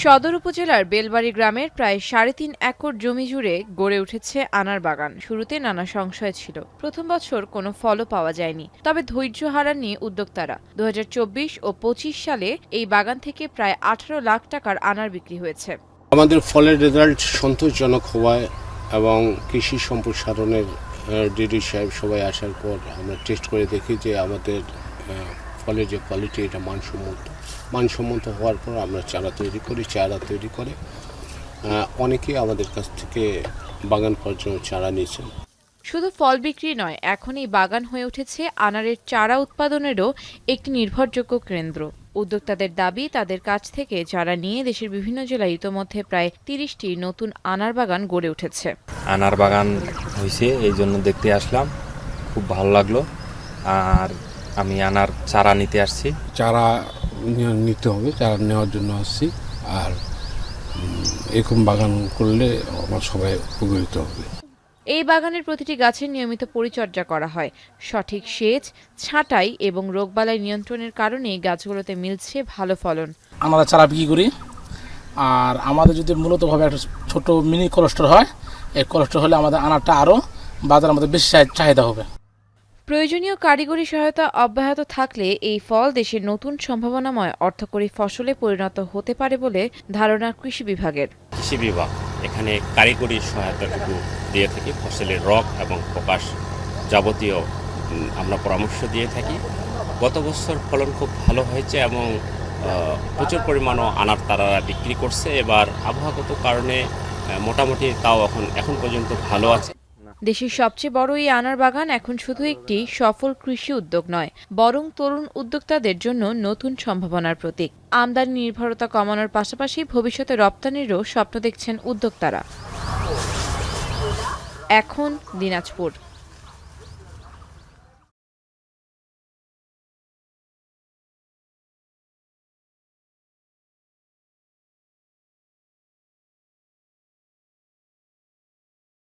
সদর উপজেলার বেলবাড়ি গ্রামের প্রায় ৩.৫ একর জমি জুড়ে গড়ে উঠেছে আনার বাগান। শুরুতে নানা সংশয় ছিল, প্রথম বছর কোনো ফলও পাওয়া যায়নি। তবে ধৈর্য হারাননি উদ্যোক্তারা। ২০২৪ ও ২৫ সালে এই বাগান থেকে প্রায় ১৮ লাখ টাকার আনার বিক্রি হয়েছে। আমাদের ফলের রেজাল্ট সন্তোষজনক হওয়ায় এবং কৃষি সম্প্রসারণের ডিডি সাহেব সবাই আসার পর আমরা টেস্ট করে দেখি যে আমাদের ফলের যে কোয়ালিটি এটা মানসম্মত হওয়ার পর আমরা চারা তৈরি করে অনেকেই আমাদের কাছ থেকে বাগান করার জন্য চারা নিয়েছেন। শুধু ফল বিক্রি নয়, এখন এই বাগান হয়ে উঠেছে আনারের চারা উৎপাদনেরও একটি নির্ভরযোগ্য কেন্দ্র। উদ্যোক্তাদের দাবি, তাদের কাছ থেকে চারা নিয়ে দেশের বিভিন্ন জেলায় ইতোমধ্যে প্রায় ৩০টি নতুন আনার বাগান গড়ে উঠেছে। আনার বাগান হয়েছে, এই জন্য দেখতে আসলাম, খুব ভালো লাগলো। আর আমি আনার চারা নিতে আসছি। চারা নিতে হবে, চারা নেওয়ার জন্য আসছি। আর এরকম বাগান করলে আমার সবাই উপকৃত হবে। এই বাগানের প্রতিটি গাছের নিয়মিত পরিচর্যা করা হয়। সঠিক সেচ, ছাঁটাই এবং রোগবালাই নিয়ন্ত্রণের কারণে গাছগুলোতে মিলছে ভালো ফলন। আমরা চারা বিক্রি করি। আর আমাদের যদি মূলতভাবে একটা ছোট মিনি কোল্ড হয়, এই কোল্ড হলে আমাদের আনারটা আরও বাজারের মধ্যে বেশি চাহিদা হবে। প্রয়োজনীয় কারিগরি সহায়তা অব্যাহত থাকলে এই ফল দেশের নতুন সম্ভাবনাময় অর্থকরী ফসলে পরিণত হতে পারে বলে ধারণা কৃষি বিভাগের। কৃষি বিভাগ এখানে কারিগরি সহায়তাটুকু দিয়ে থাকি, ফসলের রোগ এবং প্রকাশ যাবতীয় আমরা পরামর্শ দিয়ে থাকি। গত বছর ফলন খুব ভালো হয়েছে এবং প্রচুর পরিমাণও আনার তারা বিক্রি করছে। এবার আবহাওয়াগত কারণে মোটামুটি তাও এখন পর্যন্ত ভালো আছে। দেশের সবচেয়ে বড় এই আনার বাগান এখন শুধু একটি সফল কৃষি উদ্যোগ নয়, বরং তরুণ উদ্যোক্তাদের জন্য নতুন সম্ভাবনার প্রতীক। আমদানি নির্ভরতা কমানোর পাশাপাশি ভবিষ্যতে রপ্তানিরও স্বপ্ন দেখছেন উদ্যোক্তারা। এখন দিনাজপুর।